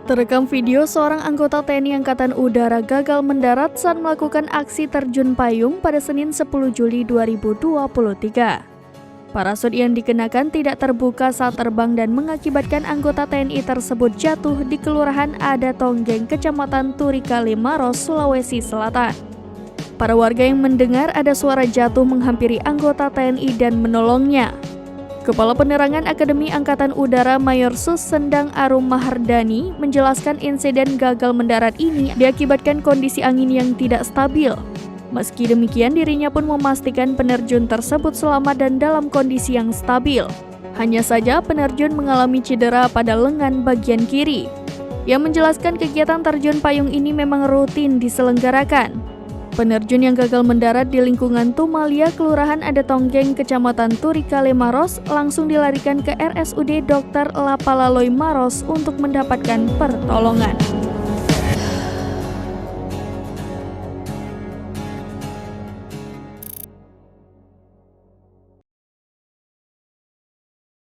Terekam video seorang anggota TNI Angkatan Udara gagal mendarat saat melakukan aksi terjun payung pada Senin 10 Juli 2023. Parasut yang dikenakan tidak terbuka saat terbang dan mengakibatkan anggota TNI tersebut jatuh di Kelurahan Adatonggeng, Kecamatan Turikale Maros, Sulawesi Selatan. Para warga yang mendengar ada suara jatuh menghampiri anggota TNI dan menolongnya. Kepala Penerangan Akademi Angkatan Udara Mayor Sus Sendang Arum Mahardani menjelaskan insiden gagal mendarat ini diakibatkan kondisi angin yang tidak stabil. Meski demikian, dirinya pun memastikan penerjun tersebut selamat dan dalam kondisi yang stabil. Hanya saja penerjun mengalami cedera pada lengan bagian kiri. Yang menjelaskan kegiatan terjun payung ini memang rutin diselenggarakan. Penerjun yang gagal mendarat di lingkungan Tumalia, Kelurahan Adatonggeng, Kecamatan Turikale Maros, langsung dilarikan ke RSUD Dr. Lapalaloy Maros untuk mendapatkan pertolongan.